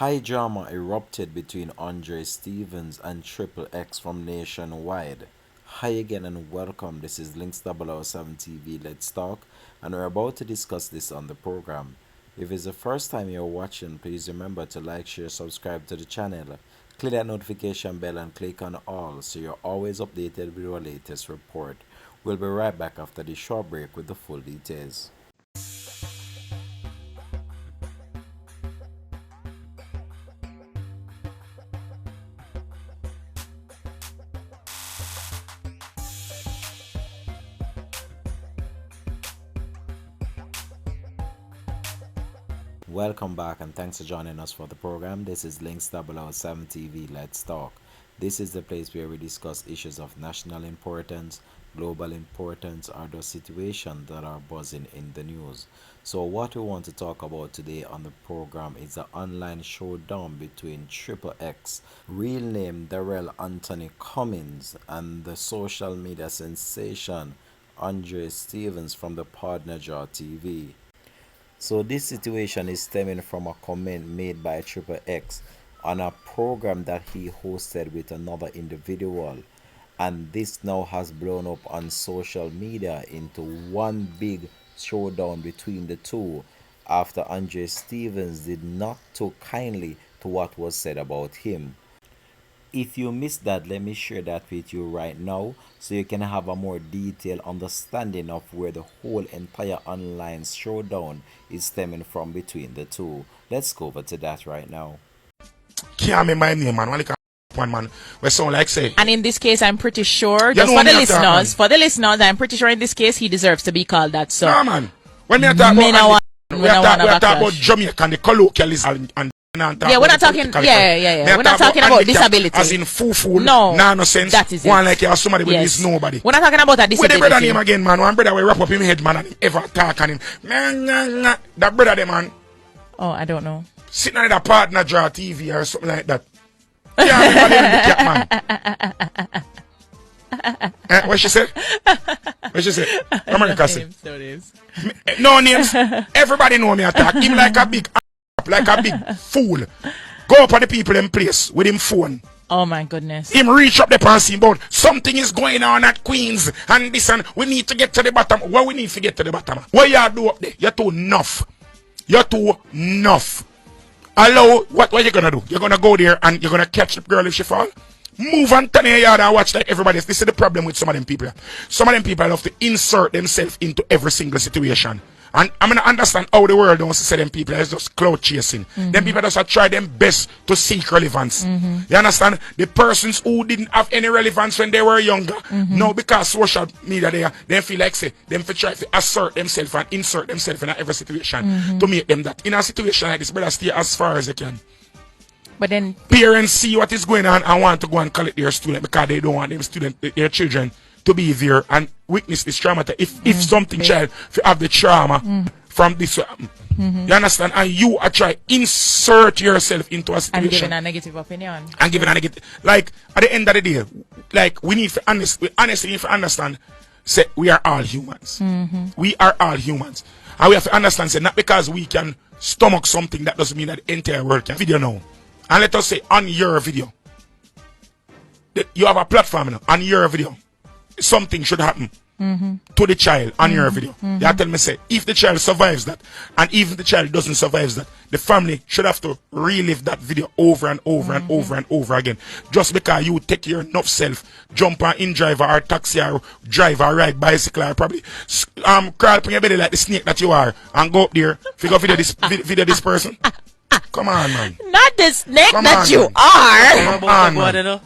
High drama erupted between Andre Stevens and Triple X from Nationwide. Hi again and welcome. This is Links 007 TV Let's Talk, and we're about to discuss this on the program. If it's the first time you're watching, please remember to like, share, subscribe to the channel. Click that notification bell and click on all so you're always updated with our latest report. We'll be right back after this short break with the full details. Welcome back and thanks for joining us for the program. This is Links 007 TV Let's Talk. This is the place where we discuss issues of national importance, global importance, or those situations that are buzzing in the news. So what we want to talk about today on the program is the online showdown between Triple X, real name Darrell Anthony Cummins, and the social media sensation Andre Stevens from the Partner Jaw TV. So this situation is stemming from a comment made by Triple X on a program that he hosted with another individual, and this now has blown up on social media into one big showdown between the two after Andre Stevens did not take kindly to what was said about him. If you missed that, let me share that with you right now so you can have a more detailed understanding of where the whole entire online showdown is stemming from between the two. Let's go over to that right now. Can't remember my name, man. One man. We sound like say. And in this case, I'm pretty sure, You just know for the me attack, man. listeners, I'm pretty sure in this case he deserves to be called that. So, No, man. When we are talking about, we are talking about Jamaica and the colloquialism and yeah, we're not talking. Yeah. We're not talking about disability. As in fufu, no, nonsense. That is one it. like you somebody with this nobody. We're not talking about a disability. With the brother name again, man. One brother will wrap up him head, man, and him ever talk on him. That brother, there, man. Oh, I don't know. Sitting on the Partner Jaw TV or something like that. Yeah, remember the cat, man. What she said? What she said? America said. No names. Everybody know me attack. Him like a big fool. Go up on the people in place with him phone. Oh my goodness. Him reach up the passing board. Something is going on at Queens and this, and we need to get to the bottom. What we need to get to the bottom? What you do up there? You're too enough. You're too enough. Allow what you gonna do? You're gonna go there and you're gonna catch the girl if she fall? Move and turn your yard and watch like everybody else. This is the problem with some of them people. Some of them people love to insert themselves into every single situation. And I'm gonna understand how the world wants to say them people is just cloud chasing. Them people just try them best to seek relevance. You understand? The persons who didn't have any relevance when they were younger, now because social media they feel like say them for try to assert themselves and insert themselves in every situation to make them that. In a situation like this, better stay as far as they can. But then parents see what is going on and want to go and collect their student because they don't want their children to be there and witness this trauma. If something child have the trauma from this, you understand, and you are trying to insert yourself into a situation and giving a negative opinion. And giving a negative, like at the end of the day, like we need to honestly need to understand, say we are all humans. We are all humans, and we have to understand, say not because we can stomach something that doesn't mean that the entire world can video now. And let us say on your video, you have a platform now, on your video, something should happen to the child on your video. You tell me say, if the child survives that, and even the child doesn't survive that, the family should have to relive that video over and over and over and over again. Just because you take your enough self, jump on in driver or taxi or drive or ride bicycle or probably crawl up on your belly like the snake that you are and go up there, figure video this person. Come on, man. Not the snake Come that on, you man. are. Come on, man.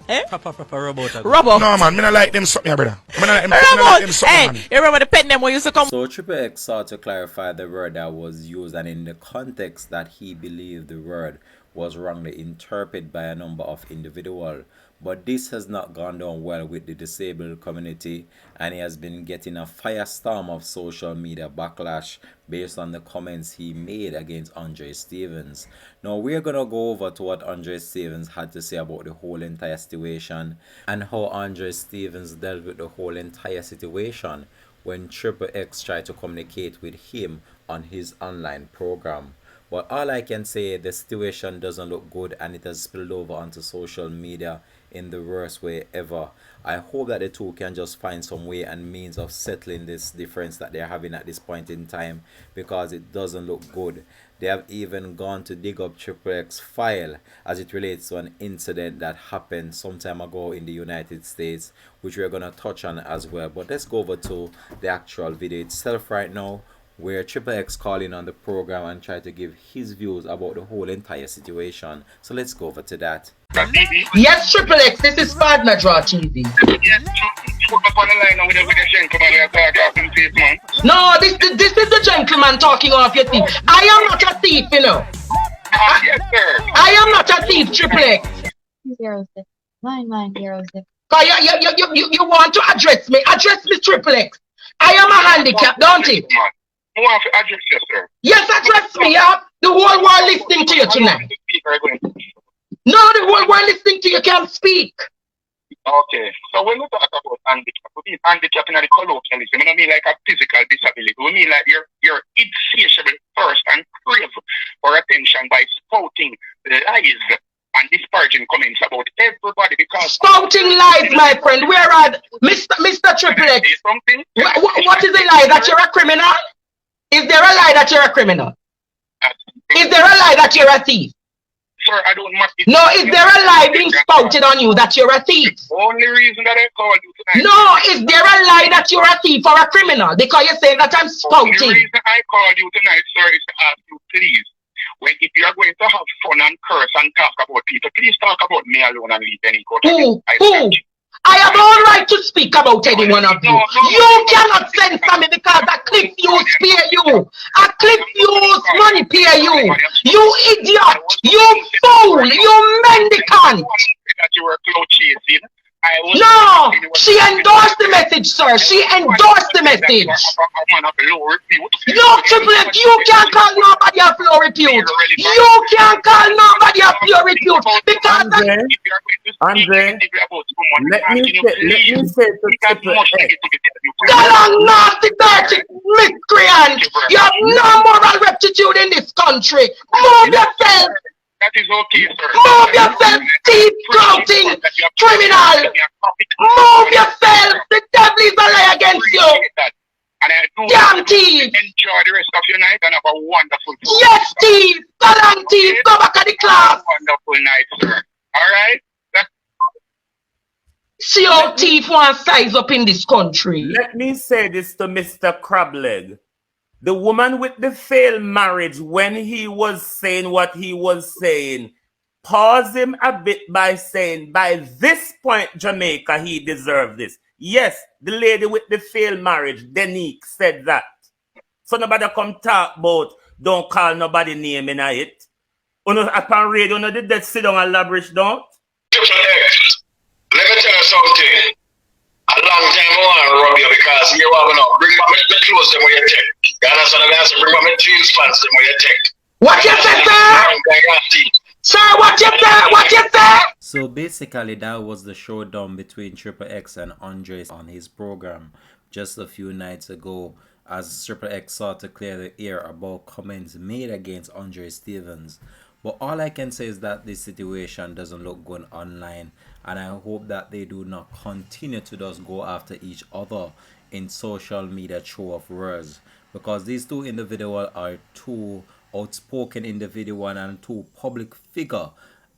Eh? Proper robot. Robot. No, man. Me not like them something, brother. Me not like Robot. them something, Hey, man. you remember the pen them when used to come? So Triple X sought to clarify the word that was used, and in the context that he believed the word was wrongly interpreted by a number of individuals. But this has not gone down well with the disabled community, and he has been getting a firestorm of social media backlash based on the comments he made against Andre Stevens. Now we're gonna go over to what Andre Stevens had to say about the whole entire situation and how Andre Stevens dealt with the whole entire situation when Triple X tried to communicate with him on his online program. But all I can say, the situation doesn't look good and it has spilled over onto social media in the worst way ever. I hope that the two can just find some way and means of settling this difference that they're having at this point in time, because it doesn't look good. They have even gone to dig up Triple X file as it relates to an incident that happened some time ago in the United States, which we're gonna touch on as well. But let's go over to the actual video itself right now, where Triple X calling on the program and try to give his views about the whole entire situation. So let's go over to that. Yes, Triple X, this is Partner Draw TV. Yes, put up on the line with the gentleman you're talking off in face, man. No, this is the gentleman talking off your thief. I am not a thief, you know. Yes, sir. I am not a thief, Triple X. 990. Cause you want to address me. Address me, Triple X. I am a handicap, don't it? I want to address you, sir. Yes, address me, yeah. The whole world listening to you tonight. No, the whole world listening to you can't speak. Okay, so when we talk about handicap, we mean handicap in the colloquialism. We don't mean like a physical disability. We mean like you're insatiable thirst and crave for attention by spouting lies and disparaging comments about everybody, because spouting lies, my friend. Where are Mr. Triple X? Something? What is a lie? That you're a criminal? Is there a lie that you're a criminal? Is there a lie that you're a thief? Sir, I don't want it. No, is there a lie being spouted on you that you're a thief? Only reason that I called you tonight. No, is there a lie that you're a thief or a criminal? Because you're saying that I'm spouting. The reason I called you tonight, sir, is to ask you, please, if you are going to have fun and curse and talk about people, please talk about me alone and leave any court. Who? I have all right to speak about any one of you. You cannot censor me because a clip use pay you. A clip use money pay you. You idiot. You fool. You mendicant. That you were clout chasing. No, she endorsed the message, sir. She endorsed the message. No, Triple X, you can't call nobody a flow repute. You can't call nobody a flow repute because Andre, let me say to Triple X. Galang nasty dirty miscreant. You have no moral rectitude in this country. Move yourself. That is okay, sir. Move yourself, thief, clouting, criminal. Move yourself. The devil is a lie against you. And I do damn thief. Enjoy the rest of your night and have a wonderful day. Yes, thief. Galang thief. Go back to the class. Wonderful night, sir. All right? See how thief want size up in this country. Let me say this to Mr. Crableg. The woman with the failed marriage, when he was saying what he was saying, pause him a bit by saying, by this point, Jamaica, he deserved this. Yes, the lady with the failed marriage, Denique, said that. So nobody come talk about, don't call nobody name in it. Upon radio, no did that sit down and labrish, don't? Let me tell you something. A long time I want to rub you because you want to bring back my clothes them where you take. You understand? I have to bring back my jeans pants them where you take. What you say, sir? Sir, what you say? What you say? So basically that was the showdown between Triple X and Andre on his program just a few nights ago, as Triple X sought to clear the air about comments made against Andre Stevens. But all I can say is that this situation doesn't look good online, and I hope that they do not continue to just go after each other in social media show of words, because these two individuals are two outspoken individual and two public figure,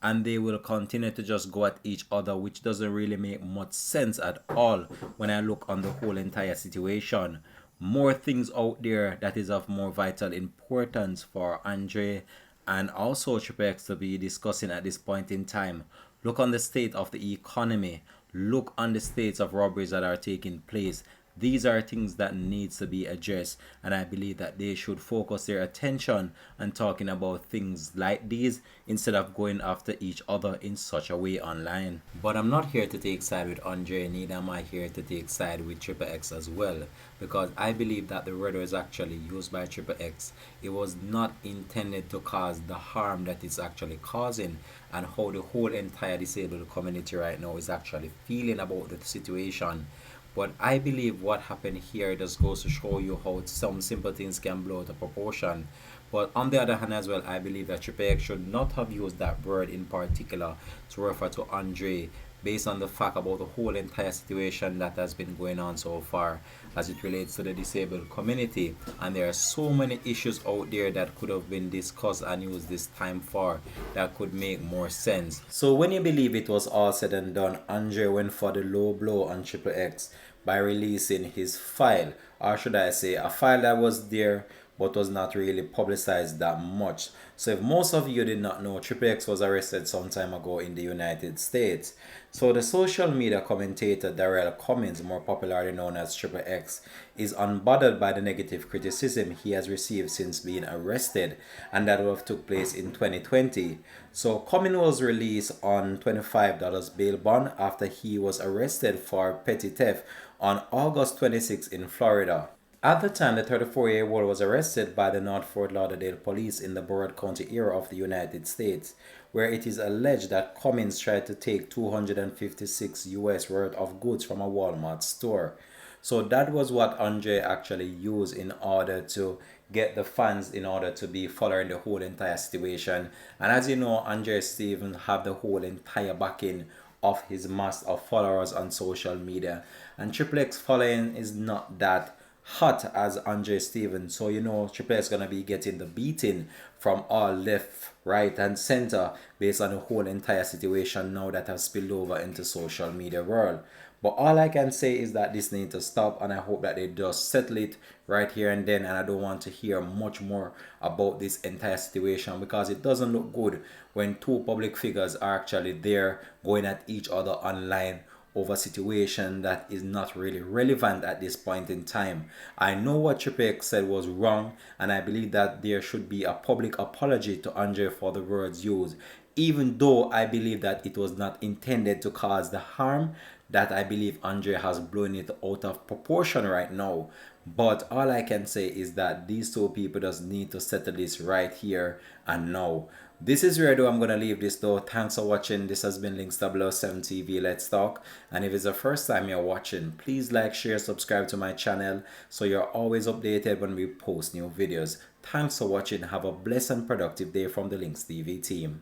and they will continue to just go at each other, which doesn't really make much sense at all when I look on the whole entire situation. More things out there that is of more vital importance for Andre and also Triple X to be discussing at this point in time. Look on the state of the economy. Look on the states of robberies that are taking place. These are things that needs to be addressed, and I believe that they should focus their attention on talking about things like these instead of going after each other in such a way online. But I'm not here to take side with Andre, neither am I here to take side with Triple X as well, because I believe that the word was actually used by Triple X. It was not intended to cause the harm that it's actually causing, and how the whole entire disabled community right now is actually feeling about the situation. But I believe what happened here just goes to show you how some simple things can blow out of proportion. But on the other hand as well, I believe that Triple X should not have used that word in particular to refer to Andre, based on the fact about the whole entire situation that has been going on so far as it relates to the disabled community. And there are so many issues out there that could have been discussed and used this time for that could make more sense. So when you believe it was all said and done, Andre went for the low blow on Triple X by releasing his file, or should I say a file that was there but was not really publicized that much. So if most of you did not know, Triple X was arrested some time ago in the United States. So the social media commentator Darrell Cummins, more popularly known as Triple X, is unbothered by the negative criticism he has received since being arrested, and that would have took place in 2020. So Cummins was released on $25 bail bond after he was arrested for petty theft on August 26 in Florida. At the time, the 34-year-old was arrested by the North Fort Lauderdale police in the Broward County area of the United States, where it is alleged that Cummins tried to take 256 US worth of goods from a Walmart store. So that was what Andre actually used in order to get the fans in order to be following the whole entire situation. And as you know, Andre Stephen have the whole entire backing of his mass of followers on social media. And Triple X following is not that hot as Andre Stevens. So you know Triple X is gonna be getting the beating from all left, right and center based on the whole entire situation now that has spilled over into social media world. But all I can say is that this needs to stop, and I hope that they just settle it right here and then. And I don't want to hear much more about this entire situation, because it doesn't look good when two public figures are actually there going at each other online over a situation that is not really relevant at this point in time. I know what Triple X said was wrong, and I believe that there should be a public apology to Andre for the words used, even though I believe that it was not intended to cause the harm that I believe Andre has blown it out of proportion right now. But all I can say is that these two people just need to settle this right here and now. This is where though I'm gonna leave this though. Thanks for watching. This has been Links 007 TV. Let's talk. And if it's the first time you're watching, please like, share, subscribe to my channel so you're always updated when we post new videos. Thanks for watching. Have a blessed and productive day from the Links TV team.